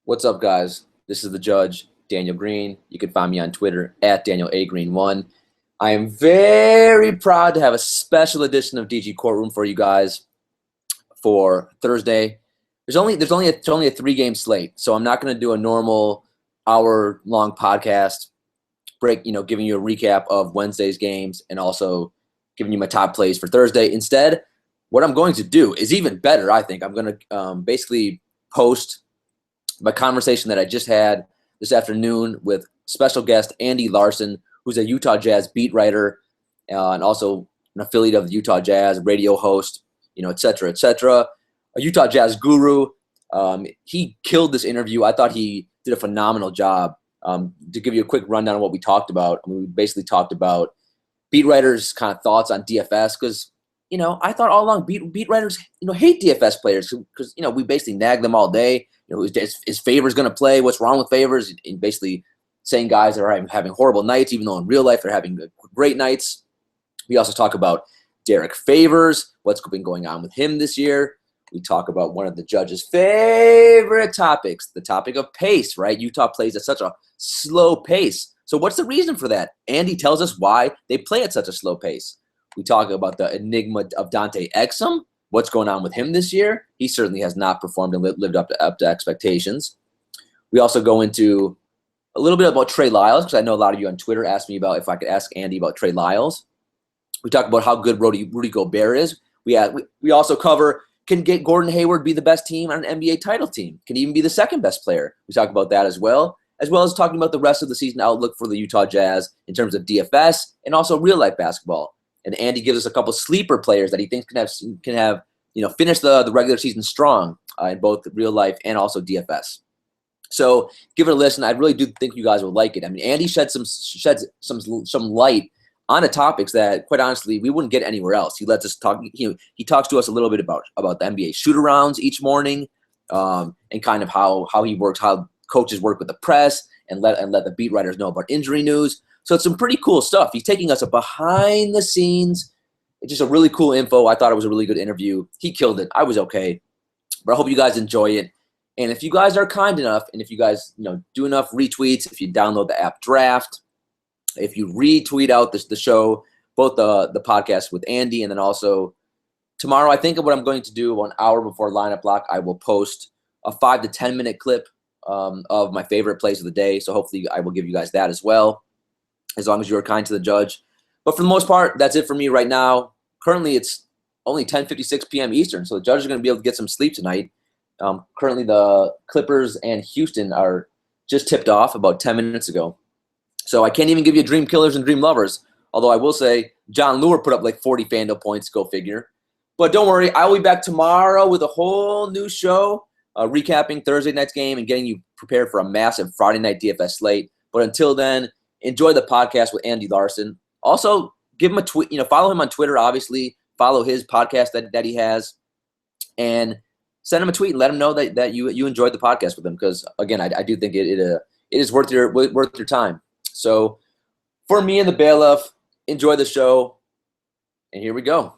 What's up, guys? This is the judge, Daniel Green. You can find me on Twitter at DanielAGreen1. I am very proud to have a special edition of DG Courtroom for you guys for Thursday. It's only a 3-game slate, so I'm not going to do a normal hour-long podcast giving you a recap of Wednesday's games and also giving you my top plays for Thursday. Instead, what I'm going to do is even better, I think. I'm going to basically post my conversation that I just had this afternoon with special guest Andy Larsen, who's a Utah Jazz beat writer and also an affiliate of the Utah Jazz, radio host, et cetera, a Utah Jazz guru. He killed this interview. I thought he did a phenomenal job. To give you a quick rundown of what we talked about, we basically talked about beat writers' kind of thoughts on DFS because, I thought all along beat writers, hate DFS players because, we basically nag them all day. Is Favors going to play? What's wrong with Favors? And basically saying guys that are having horrible nights, even though in real life they're having great nights. We also talk about Derek Favors, what's been going on with him this year. We talk about one of the judges' favorite topics, the topic of pace, right? Utah plays at such a slow pace. So what's the reason for that? Andy tells us why they play at such a slow pace. We talk about the enigma of Dante Exum. What's going on with him this year? He certainly has not performed and lived up to expectations. We also go into a little bit about Trey Lyles, because I know a lot of you on Twitter asked me about if I could ask Andy about Trey Lyles. We talk about how good Rudy Gobert is. We also cover, can Gordon Hayward be the best team on an NBA title team? Can he even be the second best player? We talk about that as well as talking about the rest of the season outlook for the Utah Jazz in terms of DFS and also real life basketball. And Andy gives us a couple sleeper players that he thinks can have finish the regular season strong in both real life and also DFS. So give it a listen. I really do think you guys will like it. I mean, Andy sheds some light on the topics that, quite honestly, we wouldn't get anywhere else. He lets us talk. He talks to us a little bit about the NBA shoot-arounds each morning, and kind of how he works, how coaches work with the press, and let the beat writers know about injury news. So it's some pretty cool stuff. He's taking us behind the scenes. It's just a really cool info. I thought it was a really good interview. He killed it. I was okay. But I hope you guys enjoy it. And if you guys are kind enough, and if you guys do enough retweets, if you download the app Draft, if you retweet out the show, both the podcast with Andy, and then also tomorrow, I think what I'm going to do 1 hour before lineup lock, I will post a 5 to 10 minute clip of my favorite plays of the day. So hopefully I will give you guys that as well, as long as you are kind to the judge. But for the most part, that's it for me right now. Currently, it's only 10:56 p.m. Eastern, so the judge is going to be able to get some sleep tonight. Currently, the Clippers and Houston are just tipped off about 10 minutes ago. So I can't even give you Dream Killers and Dream Lovers, although I will say John Lure put up like 40 FanDuel points, go figure. But don't worry, I will be back tomorrow with a whole new show, recapping Thursday night's game and getting you prepared for a massive Friday night DFS slate. But until then, enjoy the podcast with Andy Larsen. Also, give him a tweet. Follow him on Twitter, obviously. Follow his podcast that he has. And send him a tweet and let him know that you enjoyed the podcast with him. Because, again, I do think it is worth your time. So, for me and the bailiff, enjoy the show. And here we go.